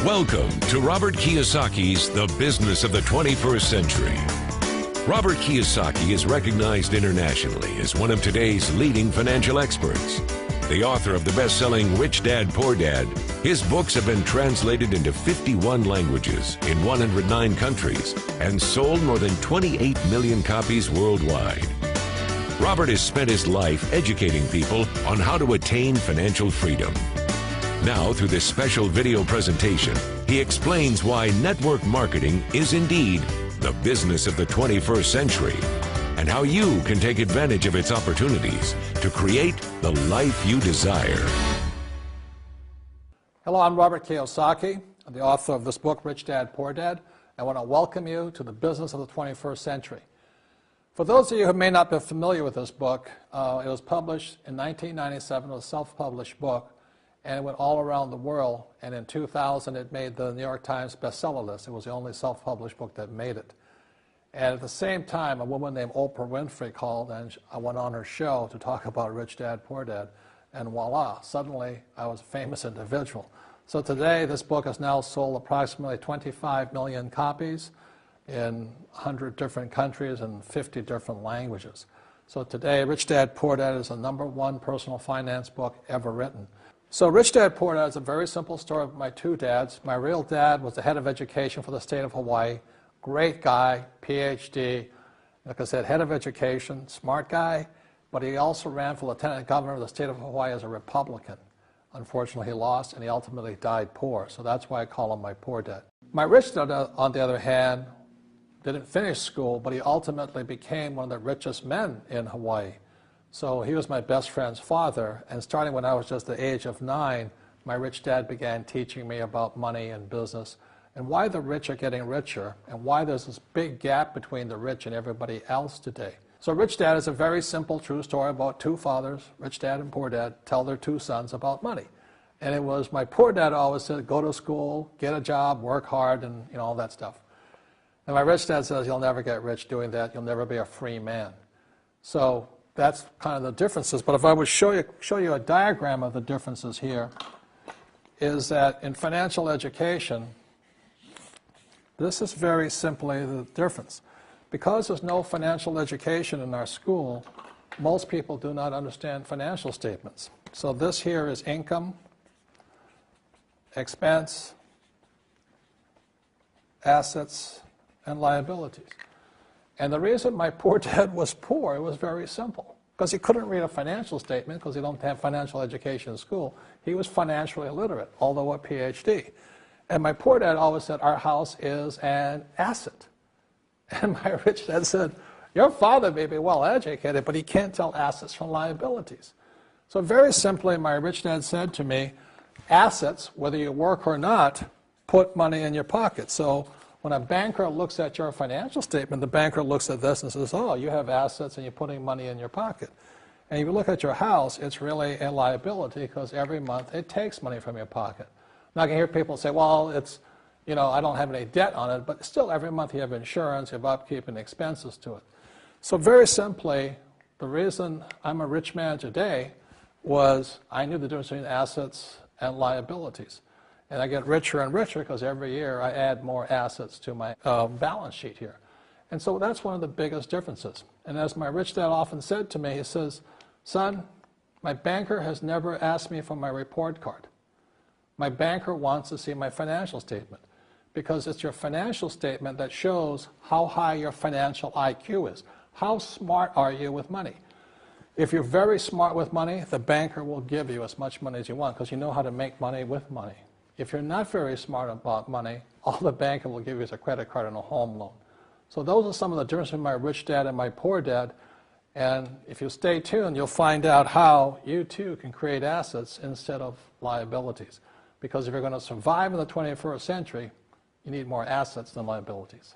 Welcome to Robert Kiyosaki's The Business of the 21st Century. Robert Kiyosaki is recognized internationally as one of today's leading financial experts. The author of the best-selling Rich Dad, Poor Dad, his books have been translated into 51 languages in 109 countries and sold more than 28 million copies worldwide. Robert has spent his life educating people on how to attain financial freedom. Now, through this special video presentation, he explains why network marketing is indeed the business of the 21st century and how you can take advantage of its opportunities to create the life you desire. Hello, I'm Robert Kiyosaki. I'm the author of this book, Rich Dad, Poor Dad. I want to welcome you to the business of the 21st century. For those of you who may not be familiar with this book, it was published in 1997. It was a self-published book, and it went all around the world. And in 2000, it made the New York Times bestseller list. It was the only self-published book that made it. And at the same time, a woman named Oprah Winfrey called, and I went on her show to talk about Rich Dad, Poor Dad. And voila, suddenly I was a famous individual. So today, this book has now sold approximately 25 million copies in 100 different countries and 50 different languages. So today, Rich Dad, Poor Dad is the #1 personal finance book ever written. So Rich Dad, Poor Dad is a very simple story of my two dads. My real dad was the head of education for the state of Hawaii. Great guy, PhD, like I said, head of education, smart guy, but he also ran for lieutenant governor of the state of Hawaii as a Republican. Unfortunately, he lost, and he ultimately died poor, so that's why I call him my poor dad. My rich dad, on the other hand, didn't finish school, but he ultimately became one of the richest men in Hawaii. So he was my best friend's father, and starting when I was just the age of 9, my rich dad began teaching me about money and business and why the rich are getting richer and why there's this big gap between the rich and everybody else today. So Rich Dad is a very simple, true story about two fathers, Rich Dad and Poor Dad, tell their two sons about money. And it was my poor dad always said, go to school, get a job, work hard, and all that stuff. And my rich dad says, you'll never get rich doing that. You'll never be a free man. So that's kind of the differences. But if I would show you a diagram of the differences here, is that in financial education, this is very simply the difference. Because there's no financial education in our school, most people do not understand financial statements. So this here is income, expense, assets, and liabilities. And the reason my poor dad was poor, it was very simple. Because he couldn't read a financial statement because he don't have financial education in school. He was financially illiterate, although a PhD. And my poor dad always said, our house is an asset. And my rich dad said, your father may be well educated, but he can't tell assets from liabilities. So very simply, my rich dad said to me, assets, whether you work or not, put money in your pocket. So when a banker looks at your financial statement, the banker looks at this and says, oh, you have assets and you're putting money in your pocket. And if you look at your house, it's really a liability because every month it takes money from your pocket. Now I can hear people say, well, it's, I don't have any debt on it, but still every month you have insurance, you have upkeep and expenses to it. So very simply, the reason I'm a rich man today was I knew the difference between assets and liabilities. And I get richer and richer because every year I add more assets to my balance sheet here. And so that's one of the biggest differences. And as my rich dad often said to me, he says, son, my banker has never asked me for my report card. My banker wants to see my financial statement because it's your financial statement that shows how high your financial IQ is. How smart are you with money? If you're very smart with money, the banker will give you as much money as you want because you know how to make money with money. If you're not very smart about money, all the banker will give you is a credit card and a home loan. So those are some of the differences between my rich dad and my poor dad. And if you stay tuned, you'll find out how you too can create assets instead of liabilities. Because if you're going to survive in the 21st century, you need more assets than liabilities.